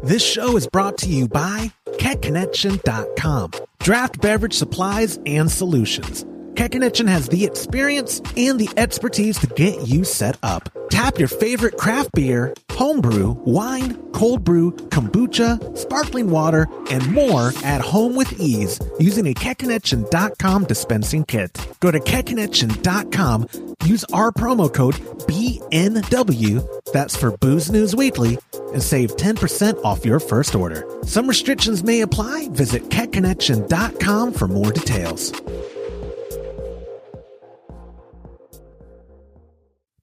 This show is brought to you by KegConnection.com, draft beverage supplies and solutions. KegConnection has the experience and the expertise to get you set up. Tap your favorite craft beer, homebrew, wine, cold brew, kombucha, sparkling water, and more at home with ease using a KegConnection.com dispensing kit. Go to KegConnection.com, use our promo code BNW, that's for Booze News Weekly, and save 10% off your first order. Some restrictions may apply. Visit KegConnection.com for more details.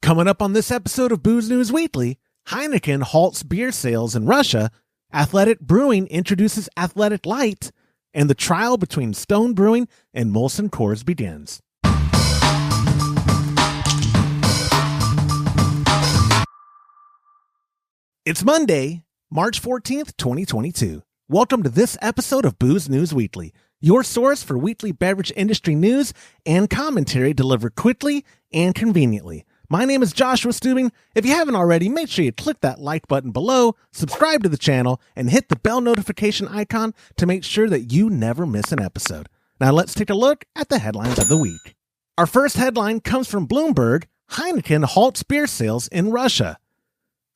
Coming up on this episode of Booze News Weekly, Heineken Halts Beer Sales in Russia, Athletic Brewing introduces Athletic Lite, and the trial between Stone Brewing and Moulson Coors begins. It's Monday, March 14th, 2022. Welcome to this episode of Booze News Weekly, your source for weekly beverage industry news and commentary delivered quickly and conveniently. My name is Joshua Stubing. If you haven't already, make sure you click that like button below, subscribe to the channel, and hit the bell notification icon to make sure that you never miss an episode. Now let's take a look at the headlines of the week. Our first headline comes from Bloomberg: Heineken halts beer sales in Russia.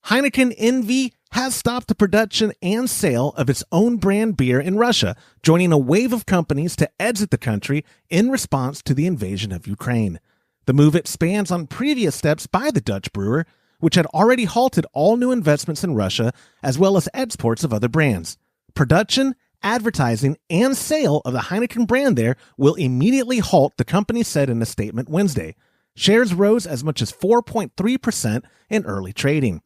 Heineken NV has stopped the production and sale of its own brand beer in Russia, joining a wave of companies to exit the country in response to the invasion of Ukraine. The move expands on previous steps by the Dutch brewer, which had already halted all new investments in Russia, as well as exports of other brands. Production, advertising, and sale of the Heineken brand there will immediately halt, the company said in a statement Wednesday. Shares rose as much as 4.3% in early trading.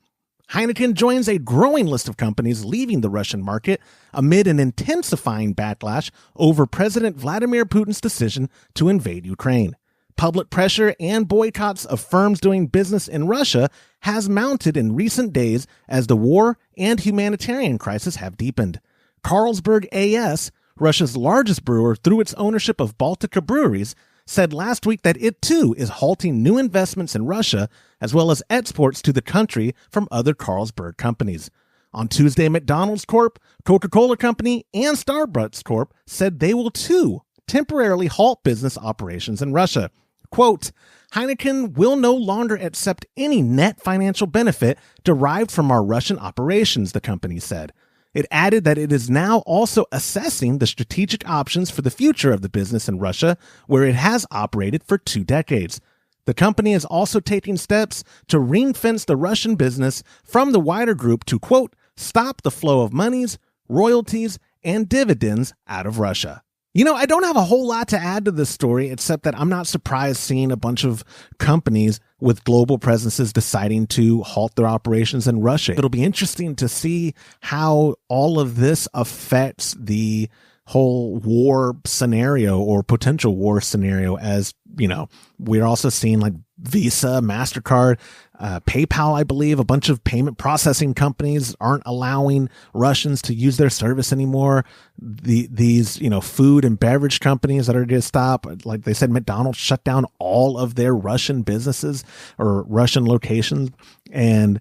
Heineken joins a growing list of companies leaving the Russian market amid an intensifying backlash over President Vladimir Putin's decision to invade Ukraine. Public pressure and boycotts of firms doing business in Russia has mounted in recent days as the war and humanitarian crisis have deepened. Carlsberg AS, Russia's largest brewer through its ownership of Baltica Breweries, said last week that it too is halting new investments in Russia as well as exports to the country from other Carlsberg companies. On Tuesday, McDonald's Corp., Coca-Cola Company, and Starbucks Corp. said they will too temporarily halt business operations in Russia. Quote, Heineken will no longer accept any net financial benefit derived from our Russian operations, the company said. It added that it is now also assessing the strategic options for the future of the business in Russia, where it has operated for 2 decades. The company is also taking steps to ring-fence the Russian business from the wider group to, quote, stop the flow of monies, royalties, and dividends out of Russia. You know, I don't have a whole lot to add to this story, except that I'm not surprised seeing a bunch of companies with global presences deciding to halt their operations in Russia. It'll be interesting to see how all of this affects the whole war scenario or potential war scenario, as, you know, we're also seeing like Visa, MasterCard, PayPal, I believe, a bunch of payment processing companies aren't allowing Russians to use their service anymore. These, you know, food and beverage companies that are going to stop, like they said, McDonald's shut down all of their Russian businesses or Russian locations. And,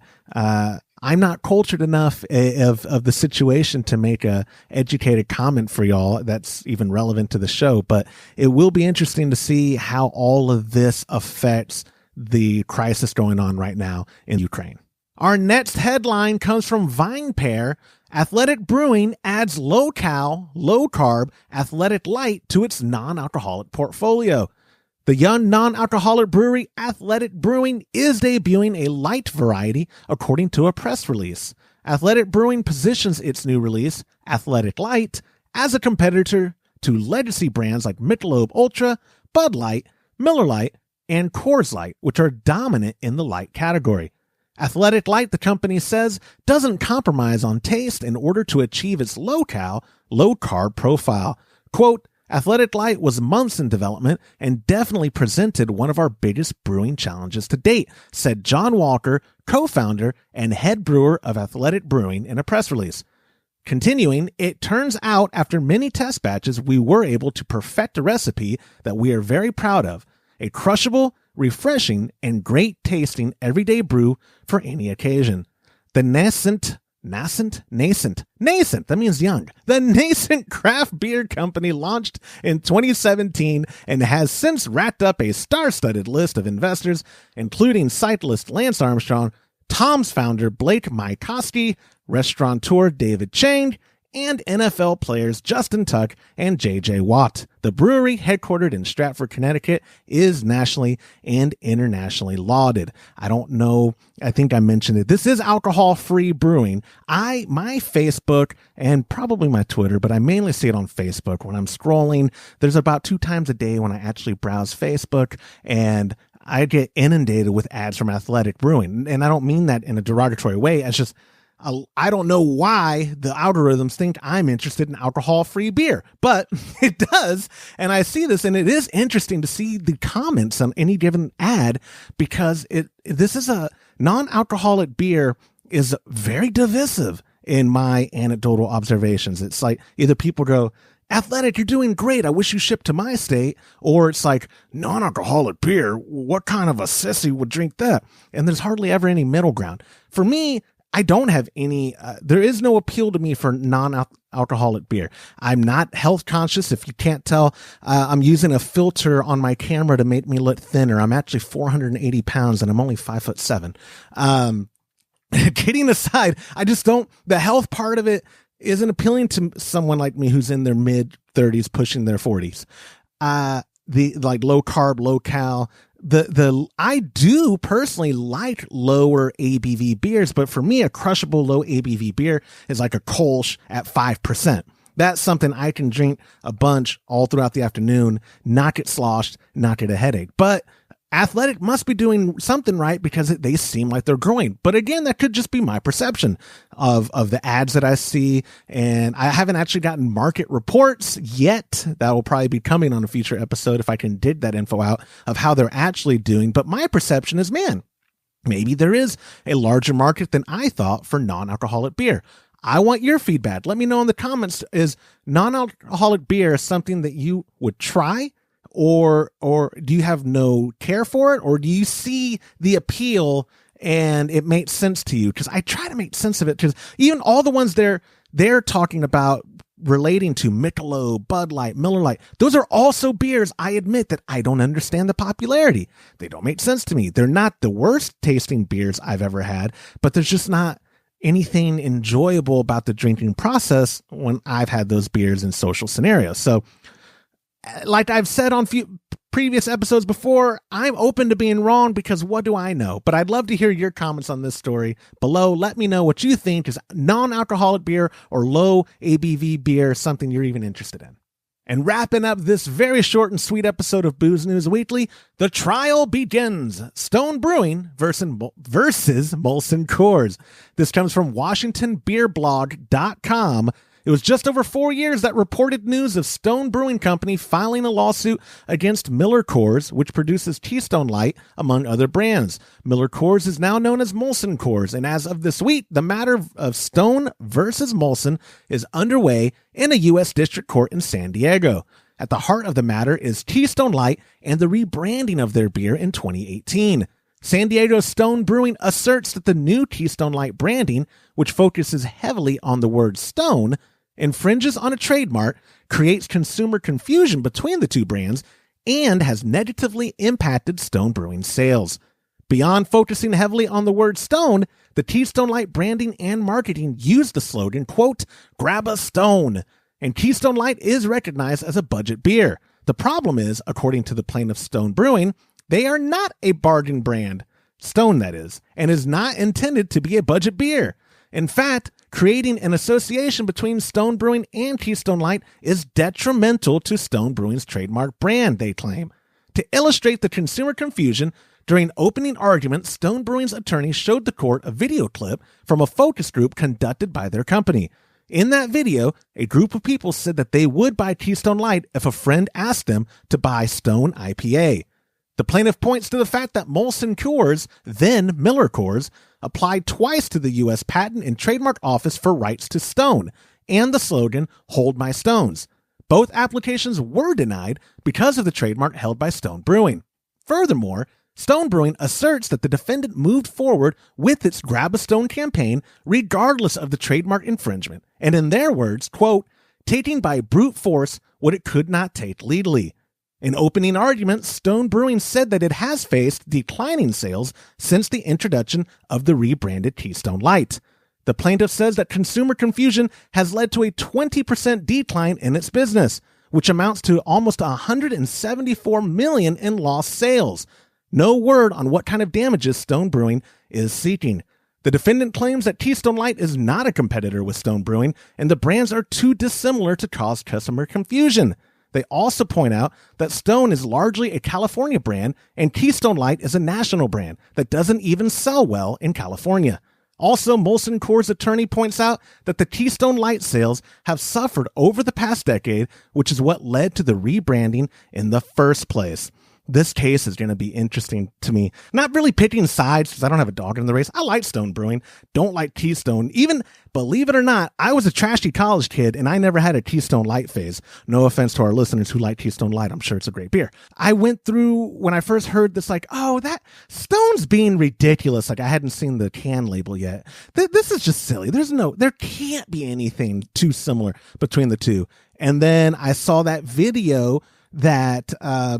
I'm not cultured enough of the situation to make a educated comment for y'all that's even relevant to the show, but it will be interesting to see how all of this affects the crisis going on right now in Ukraine. Our next headline comes from VinePair. Athletic Brewing adds low-cal, low-carb Athletic Lite to its non-alcoholic portfolio. The young non-alcoholic brewery Athletic Brewing is debuting a light variety, according to a press release. Athletic Brewing positions its new release, Athletic Lite, as a competitor to legacy brands like Michelob Ultra, Bud Light, Miller Lite, and Coors Light, which are dominant in the light category. Athletic Lite, the company says, doesn't compromise on taste in order to achieve its low-cal, low-carb profile. Quote, Athletic Lite was months in development and definitely presented one of our biggest brewing challenges to date, said John Walker, co-founder and head brewer of Athletic Brewing, in a press release. Continuing, it turns out after many test batches, we were able to perfect a recipe that we are very proud of, a crushable, refreshing, and great tasting everyday brew for any occasion. The nascent nascent. That means young. The nascent craft beer company launched in 2017 and has since racked up a star-studded list of investors, including cyclist Lance Armstrong, Tom's founder Blake Mycoskie, restaurateur David Chang, and NFL players Justin Tuck and J.J. Watt. The brewery, headquartered in Stratford, Connecticut, is nationally and internationally lauded. I don't know, I think I mentioned it. This is alcohol-free brewing. My Facebook and probably my Twitter, but I mainly see it on Facebook when I'm scrolling. There's about 2 times a day when I actually browse Facebook, and I get inundated with ads from Athletic Brewing. And I don't mean that in a derogatory way. It's just, I don't know why the algorithms think I'm interested in alcohol-free beer, but it does. And I see this, and it is interesting to see the comments on any given ad, because this is a non-alcoholic beer is very divisive in my anecdotal observations. It's like either people go, Athletic, you're doing great, I wish you shipped to my state, or it's like, non-alcoholic beer, what kind of a sissy would drink that? And there's hardly ever any middle ground. For me, I don't have any, there is no appeal to me for non-alcoholic beer. I'm not health conscious. If you can't tell, I'm using a filter on my camera to make me look thinner. I'm actually 480 pounds and I'm only 5'7". Kidding aside, I just don't, the health part of it isn't appealing to someone like me who's in their mid 30s, pushing their 40s. The like low carb, low cal, I do personally like lower ABV beers, but for me, a crushable low ABV beer is like a Kolsch at 5%. That's something I can drink a bunch all throughout the afternoon, not get sloshed, not get a headache. But Athletic must be doing something right because they seem like they're growing. But again, that could just be my perception of the ads that I see. And I haven't actually gotten market reports yet. That will probably be coming on a future episode if I can dig that info out of how they're actually doing. But my perception is, man, maybe there is a larger market than I thought for non-alcoholic beer. I want your feedback. Let me know in the comments. Is non-alcoholic beer something that you would try? Or do you have no care for it? Or do you see the appeal and it makes sense to you? Because I try to make sense of it, because even all the ones they're talking about relating to Michelob, Bud Light, Miller Lite, those are also beers, I admit, that I don't understand the popularity. They don't make sense to me. They're not the worst tasting beers I've ever had, but there's just not anything enjoyable about the drinking process when I've had those beers in social scenarios. So, like I've said on previous episodes before, I'm open to being wrong, because what do I know? But I'd love to hear your comments on this story below. Let me know what you think. Is non-alcoholic beer or low ABV beer something you're even interested in? And wrapping up this very short and sweet episode of Booze News Weekly, the trial begins. Stone Brewing versus Moulson Coors. This comes from WashingtonBeerBlog.com. It was just over 4 years that reported news of Stone Brewing Company filing a lawsuit against Miller Coors, which produces Keystone Light, among other brands. Miller Coors is now known as Moulson Coors, and as of this week, the matter of Stone versus Moulson is underway in a U.S. District Court in San Diego. At the heart of the matter is Keystone Light and the rebranding of their beer in 2018. San Diego Stone Brewing asserts that the new Keystone Light branding, which focuses heavily on the word Stone, infringes on a trademark, creates consumer confusion between the two brands, and has negatively impacted Stone Brewing sales. Beyond focusing heavily on the word Stone, the Keystone Light branding and marketing used the slogan, quote, "Grab a Stone," and Keystone Light is recognized as a budget beer. The problem is, according to the plaintiff Stone Brewing, they are not a bargain brand, Stone that is, and is not intended to be a budget beer. In fact, creating an association between Stone Brewing and Keystone Light is detrimental to Stone Brewing's trademark brand, they claim. To illustrate the consumer confusion, during opening argument, Stone Brewing's attorney showed the court a video clip from a focus group conducted by their company. In that video, a group of people said that they would buy Keystone Light if a friend asked them to buy Stone IPA. The plaintiff points to the fact that Moulson Coors, then Miller Coors, applied twice to the U.S. Patent and Trademark Office for rights to Stone and the slogan, "Hold My Stones." Both applications were denied because of the trademark held by Stone Brewing. Furthermore, Stone Brewing asserts that the defendant moved forward with its Grab a Stone campaign regardless of the trademark infringement, and in their words, quote, taking by brute force what it could not take legally. In opening arguments, Stone Brewing said that it has faced declining sales since the introduction of the rebranded Keystone Light. The plaintiff says that consumer confusion has led to a 20% decline in its business, which amounts to almost $174 million in lost sales. No word on what kind of damages Stone Brewing is seeking. The defendant claims that Keystone Light is not a competitor with Stone Brewing, and the brands are too dissimilar to cause customer confusion. They also point out that Stone is largely a California brand, and Keystone Light is a national brand that doesn't even sell well in California. Also, Moulson Coors' attorney points out that the Keystone Light sales have suffered over the past decade, which is what led to the rebranding in the first place. This case is going to be interesting to me. Not really picking sides because I don't have a dog in the race. I like Stone Brewing, don't like Keystone. Even, believe it or not, I was a trashy college kid and I never had a Keystone Light phase. No offense to our listeners who like Keystone Light. I'm sure it's a great beer. I went through, when I first heard this, like, oh, that Stone's being ridiculous. Like I hadn't seen the can label yet. This is just silly. There can't be anything too similar between the two. And then I saw that video that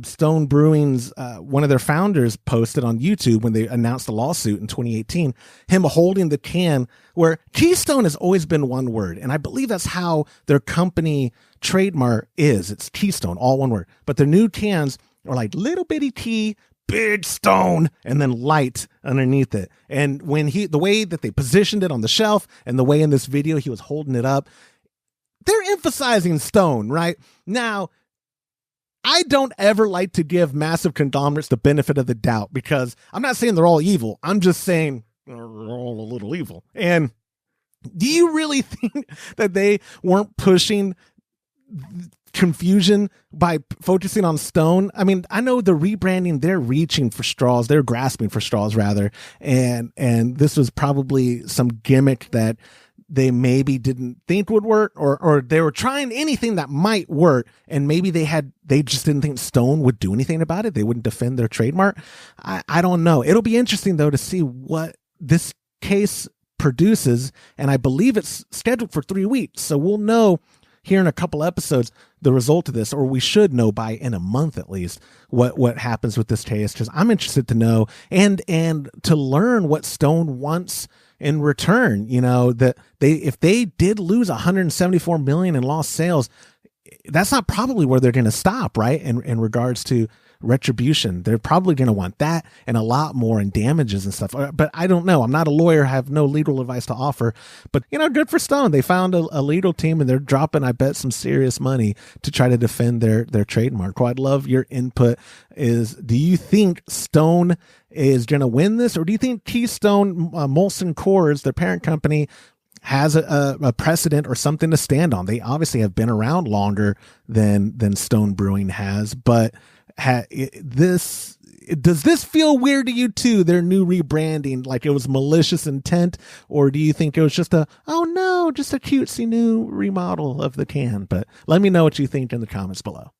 Stone Brewing's one of their founders posted on YouTube when they announced the lawsuit in 2018, him holding the can, where Keystone has always been one word, and I believe that's how their company trademark is. It's Keystone, all one word. But their new cans are like little bitty T, big Stone, and then Light underneath it. And when the way that they positioned it on the shelf and the way in this video he was holding it up, they're emphasizing Stone, right? Now, I don't ever like to give massive conglomerates the benefit of the doubt because I'm not saying they're all evil. I'm just saying they're all a little evil. And do you really think that they weren't pushing confusion by focusing on Stone? I mean, I know the rebranding, they're reaching for straws. They're grasping for straws rather. And this was probably some gimmick that they maybe didn't think would work, or they were trying anything that might work, and maybe they just didn't think Stone would do anything about it. They wouldn't defend their trademark. I don't know. It'll be interesting though to see what this case produces, and I believe it's scheduled for 3 weeks, so we'll know here in a couple episodes the result of this, or we should know by in a month at least what happens with this case, because I'm interested to know and to learn what Stone wants in return. You know, that if they did lose 174 million in lost sales, that's not probably where they're going to stop, right? In regards to retribution, they're probably going to want that and a lot more in damages and stuff. But I don't know. I'm not a lawyer, have no legal advice to offer, but good for Stone. They found a legal team and they're dropping, I bet, some serious money to try to defend their trademark. Well, I'd love your input. Do you think Stone is going to win this, or do you think Keystone, Moulson Coors, their parent company, has a precedent or something to stand on? They obviously have been around longer than Stone Brewing has, but does this feel weird to you too, their new rebranding, like it was malicious intent, or do you think it was just a cutesy new remodel of the can? But let me know what you think in the comments below.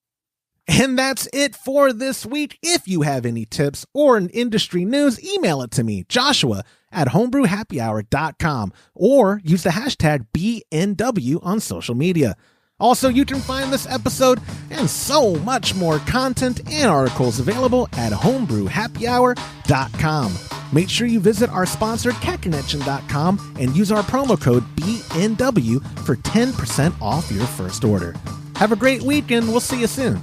And that's it for this week. If you have any tips or an industry news, email it to me, joshua@homebrewhappyhour.com, or use the hashtag BNW on social media. Also, you can find this episode and so much more content and articles available at homebrewhappyhour.com. Make sure you visit our sponsor, catconnection.com, and use our promo code BNW for 10% off your first order. Have a great week, and we'll see you soon.